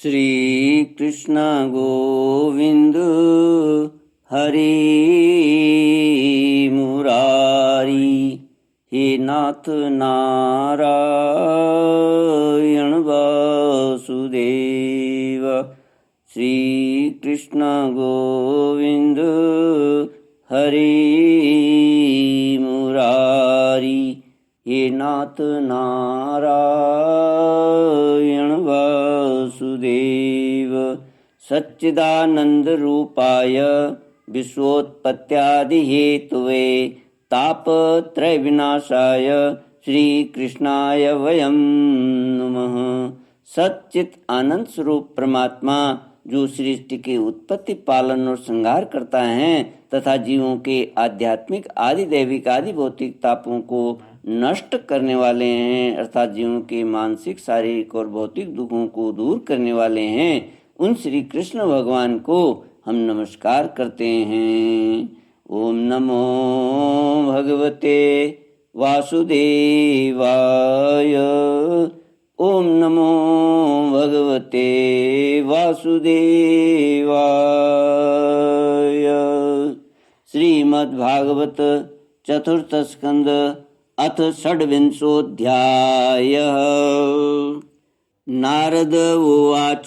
श्री कृष्ण गोविंद हरि मुरारी। हे नाथ नारायण वासुदेव। श्री कृष्ण गोविंद हरि मुरारी। हे नाथ नारायण वासुदेव। सच्चिदानंद रूपाय विश्वोत्पत्त्यादि Hathaway तापत्रय विनाशाय श्री कृष्णाय वयं नमः। सच्चित आनंद स्वरूप परमात्मा जो सृष्टि के उत्पत्ति पालन और संहार करता है तथा जीवों के आध्यात्मिक आदि दैविक आदि भौतिक तापों को नष्ट करने वाले हैं अर्थात जीवों के मानसिक शारीरिक और भौतिक दुखों को दूर करने वाले हैं, उन श्री कृष्ण भगवान को हम नमस्कार करते हैं। ओम नमो भगवते वासुदेवाय। ओम नमो भगवते वासुदेवाय। श्रीमद्भागवत चतुर्थ स्कंद अथ षड्विंशोऽध्यायः। नारद उवाच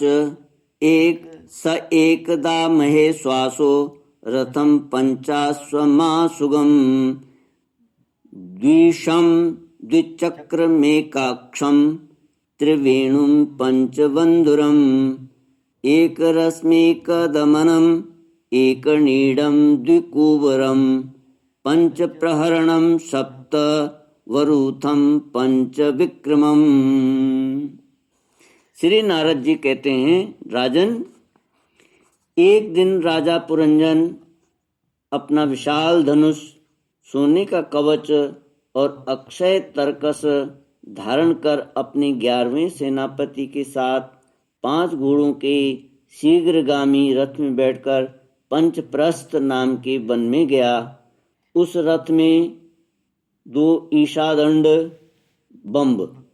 स एकदा महेश्वासो रथं पञ्चाश्वमासुगं द्विषं द्विचक्रमेकाक्षं त्रिवेणुं पञ्चबन्धुरम् एकरश्मिकदमनम् एकनीडं द्विकुवरं पंचप्रहरणं सप्त वरूथम पंचविक्रमम्। श्री नारद जी कहते हैं, राजन, एक दिन राजा पुरंजन अपना विशाल धनुष, सोने का कवच और अक्षय तरकस धारण कर अपने 11वें सेनापति के साथ 5 घोड़ों के शीघ्रगामी रथ में बैठकर पंचप्रस्थ नाम के वन में गया। उस रथ में 2 ईशादंड बम्ब,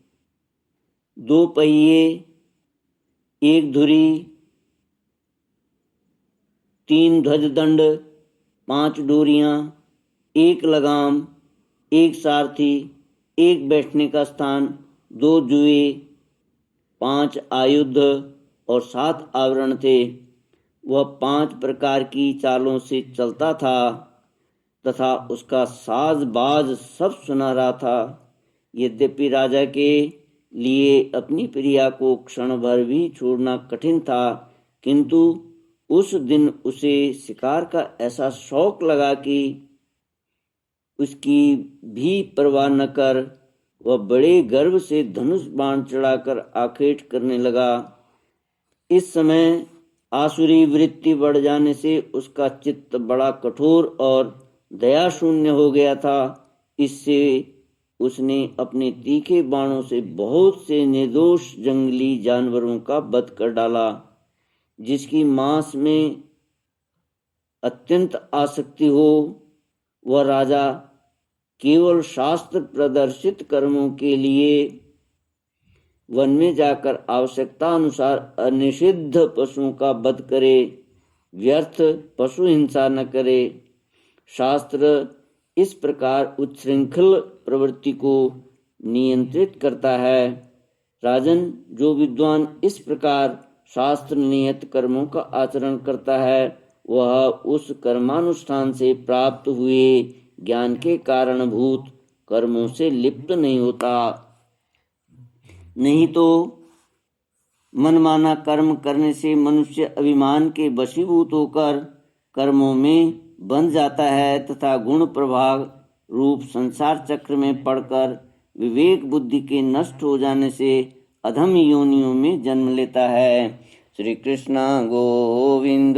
2 पहिए, 1 धुरी, 3 ध्वजदंड, 5 डोरियां, 1 लगाम, 1 सारथी, 1 बैठने का स्थान, 2 जुए, 5 आयुध और 7 आवरण थे। वह 5 प्रकार की चालों से चलता था तथा उसका साज बाज सब सुनहरा था। यद्यपि राजा के लिए अपनी प्रिया को क्षण भर भी छोड़ना कठिन था, किंतु उस दिन उसे शिकार का ऐसा शौक लगा कि उसकी भी परवाह न कर वह बड़े गर्व से धनुष बाण चढ़ाकर आखेट करने लगा। इस समय आसुरी वृत्ति बढ़ जाने से उसका चित्त बड़ा कठोर और दया शून्य हो गया था। इससे उसने अपने तीखे बाणों से बहुत से निर्दोष जंगली जानवरों का वध कर डाला। जिसकी मांस में अत्यंत आसक्ति हो वह राजा केवल शास्त्र प्रदर्शित कर्मों के लिए वन में जाकर आवश्यकता अनुसार अनिषिद्ध पशुओं का वध करे, व्यर्थ पशु हिंसा न करे। शास्त्र इस प्रकार उच्छृंखल प्रवृत्ति को नियंत्रित करता है। राजन, जो विद्वान इस प्रकार शास्त्र नियत कर्मों का आचरण करता है वह उस कर्मानुष्ठान से प्राप्त हुए ज्ञान के कारणभूत कर्मों से लिप्त नहीं होता। नहीं तो मनमाना कर्म करने से मनुष्य अभिमान के वशीभूत होकर कर्मों में बंध जाता है तथा गुण प्रभाव रूप संसार चक्र में पड़कर विवेक बुद्धि के नष्ट हो जाने से अधम योनियों में जन्म लेता है। श्री कृष्ण गोविंद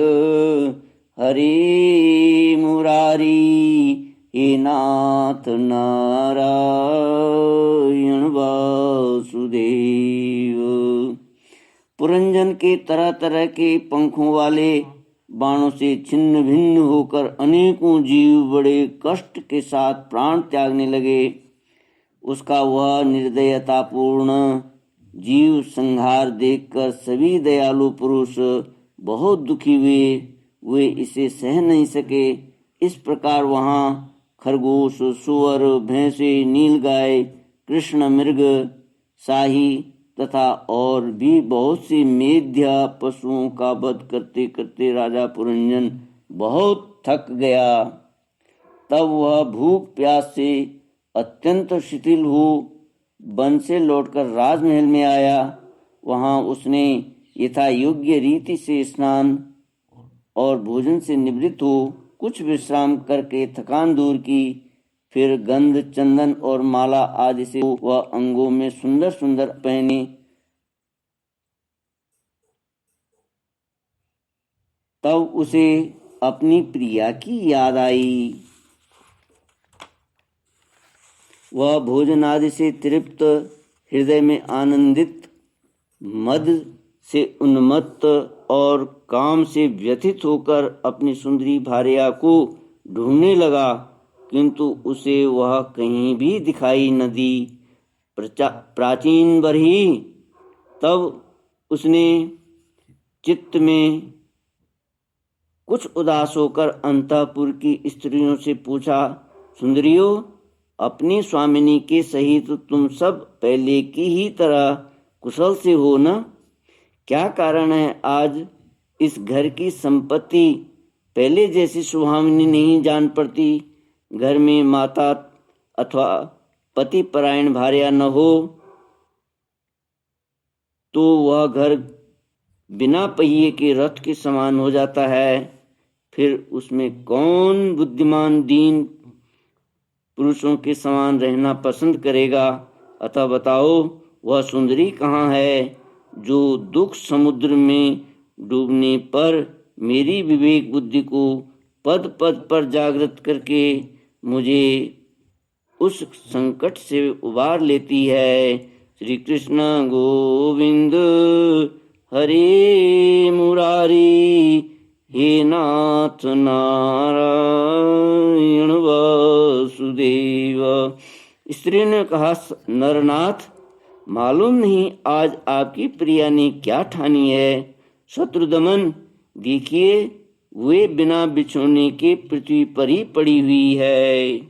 हरि मुरारी। हे नाथ नारायण वासुदेव। पुरंजन के तरह तरह के पंखों वाले बाणों से छिन्न भिन्न होकर अनेकों जीव बड़े कष्ट के साथ प्राण त्यागने लगे। उसका वह निर्दयतापूर्ण जीव संहार देखकर सभी दयालु पुरुष बहुत दुखी हुए, वे इसे सह नहीं सके। इस प्रकार वहां खरगोश, सुअर, भैंसे, नीलगाय, कृष्ण मृग, शाही तथा और भी बहुत सी मेध्य पशुओं का वध करते करते राजा पुरंजन बहुत थक गया। तब वह भूख प्यास से अत्यंत शिथिल हो वन से लौटकर राजमहल में आया। वहां उसने यथा योग्य रीति से स्नान और भोजन से निवृत्त हो कुछ विश्राम करके थकान दूर की। फिर गंध, चंदन और माला आदि से वह अंगों में सुंदर सुंदर पहने। तब उसे अपनी प्रिया की याद आई। वह भोजन आदि से तृप्त, हृदय में आनंदित, मद से उन्मत्त और काम से व्यथित होकर अपनी सुंदरी भार्या को ढूंढने लगा, किंतु उसे वह कहीं भी दिखाई न दी। प्राचीन बरही तब उसने चित्त में कुछ उदास होकर अंतःपुर की स्त्रियों से पूछा, सुंदरियों, अपनी स्वामिनी के सहित तुम सब पहले की ही तरह कुशल से हो न? क्या कारण है आज इस घर की संपत्ति पहले जैसी सुहावनी नहीं जान पड़ती? घर में माता अथवा पति परायण भार्या न हो तो वह घर बिना पहिए के रथ के समान हो जाता है। फिर उसमें कौन बुद्धिमान दीन पुरुषों के समान रहना पसंद करेगा? अतः बताओ, वह सुंदरी कहाँ है जो दुख समुद्र में डूबने पर मेरी विवेक बुद्धि को पद पद पर जागृत करके मुझे उस संकट से उबार लेती है? श्री कृष्ण गोविंद हरे मुरारी, हे नाथ नारायण वासुदेव। स्त्री ने कहा, नरनाथ, मालूम नहीं आज आपकी प्रिया ने क्या ठानी है। शत्रुदमन, देखिए वे बिना बिछोने के पृथ्वी पर ही पड़ी हुई है।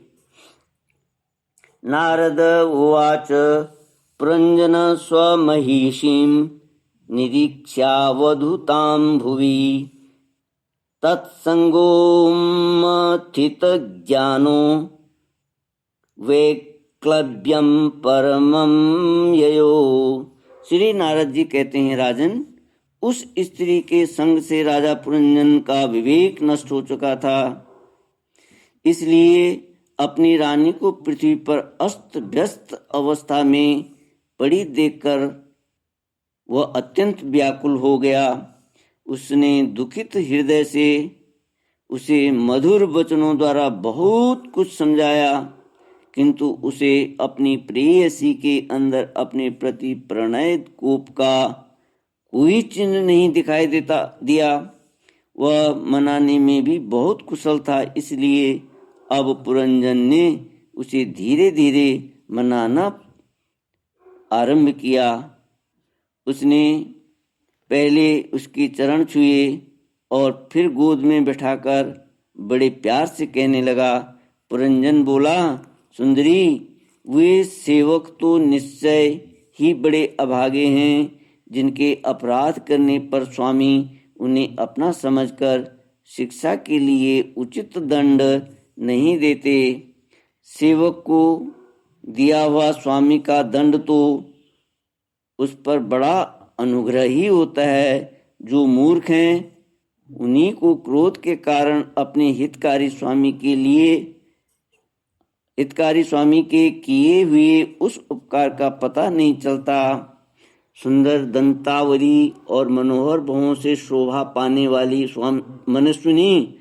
नारद उवाच पुरंजन स्वमहिषीं निरीक्ष्यावधूतां भुवि तत्संगोमथितज्ञानो वैक्लव्यं परमं ययो। श्री नारद जी कहते हैं, राजन, उस स्त्री के संग से राजा पुरंजन का विवेक नष्ट हो चुका था, इसलिए अपनी रानी को पृथ्वी पर अस्त व्यस्त अवस्था में पड़ी देखकर वह अत्यंत व्याकुल हो गया। उसने दुखित हृदय से उसे मधुर वचनों द्वारा बहुत कुछ समझाया, किंतु उसे अपनी प्रेयसी के अंदर अपने प्रति प्रणय कोप का कोई चिन्ह नहीं दिखाई दिया। वह मनाने में भी बहुत कुशल था, इसलिए अब पुरंजन ने उसे धीरे धीरे मनाना आरंभ किया। उसने पहले उसके चरण छुए और फिर गोद में बैठाकर बड़े प्यार से कहने लगा। पुरंजन बोला, सुंदरी, वे सेवक तो निश्चय ही बड़े अभागे हैं जिनके अपराध करने पर स्वामी उन्हें अपना समझकर शिक्षा के लिए उचित दंड नहीं देते। सेवक को दिया हुआ स्वामी का दंड तो उस पर बड़ा अनुग्रह ही होता है। जो मूर्ख हैं उन्हीं को क्रोध के कारण अपने हितकारी स्वामी के किए हुए उस उपकार का पता नहीं चलता। सुंदर दंतावली और मनोहर भवों से शोभा पाने वाली मनस्विनी,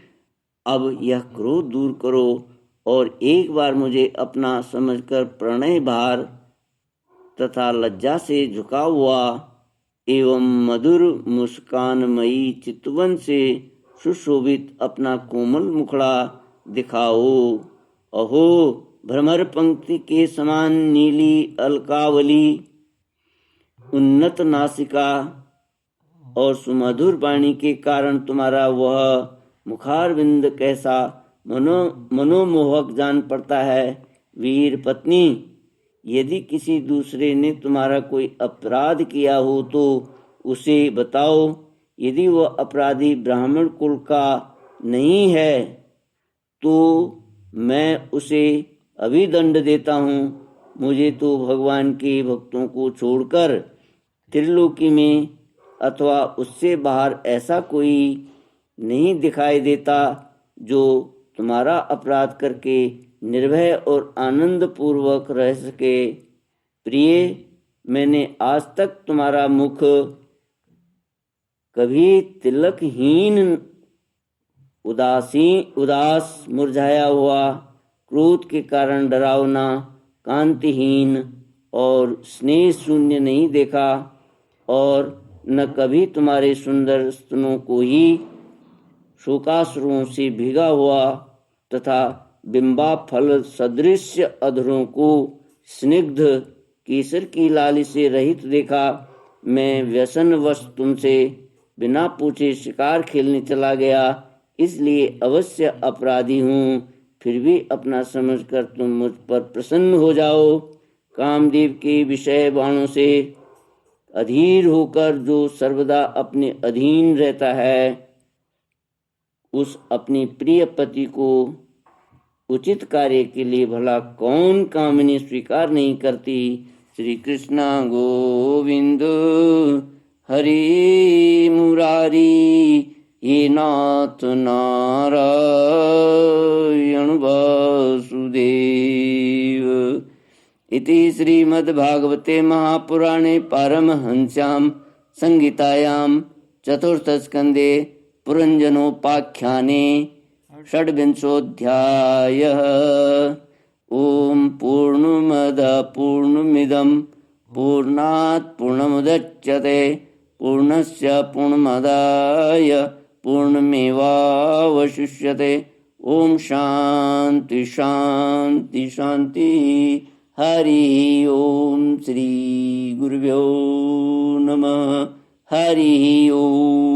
अब यह क्रोध दूर करो और एक बार मुझे अपना समझकर प्रणय भार तथा लज्जा से झुका हुआ एवं मधुर मुस्कानमयी चितवन से सुशोभित अपना कोमल मुखड़ा दिखाओ। अहो, भ्रमर पंक्ति के समान नीली अलकावली उन्नत नासिका और सुमधुर वाणी के कारण तुम्हारा वह मुखारविंद कैसा मनोमोहक जान पड़ता है। वीर पत्नी, यदि किसी दूसरे ने तुम्हारा कोई अपराध किया हो तो उसे बताओ। यदि वह अपराधी ब्राह्मण कुल का नहीं है तो मैं उसे अभी दंड देता हूँ। मुझे तो भगवान के भक्तों को छोड़कर त्रिलोकी में अथवा उससे बाहर ऐसा कोई नहीं दिखाई देता जो तुम्हारा अपराध करके निर्भय और आनंद पूर्वक रह सके। प्रिय, मैंने आज तक तुम्हारा मुख कभी तिलकहीन, उदास, मुरझाया हुआ, क्रोध के कारण डरावना, कांतिहीन और स्नेह शून्य नहीं देखा, और न कभी तुम्हारे सुंदर स्तनों को ही शोकाश्रुओं से भीगा हुआ तथा बिंबा फल सदृश अधरों को स्निग्ध केसर की लाली से रहित देखा। मैं व्यसनवश तुमसे बिना पूछे शिकार खेलने चला गया, इसलिए अवश्य अपराधी हूँ। फिर भी अपना समझकर तुम मुझ पर प्रसन्न हो जाओ। कामदेव के विषय बाणों से अधीर होकर जो सर्वदा अपने अधीन रहता है, उस अपने प्रिय पति को उचित कार्य के लिए भला कौन कामिनी स्वीकार नहीं करती। श्री कृष्ण गोविंद हरि मुरारी, हे नाथ नारायण वासुदेव। इति श्रीमद्भागवते महापुराणे पारमहंस्यां संहितायां चतुर्थस्कन्धे पुरञ्जनोपाख्याने षड्विंशोऽध्यायः। ॐ पूर्णमदः पूर्णमिदं पूर्णात् पूर्णमुदच्यते पूर्णस्य पूर्णमादाय पूर्णमेवावशिष्यते। ॐ शान्ति शान्ति शान्ति। हरि ओम। श्री गुरुभ्यो नमः। हरि ओम।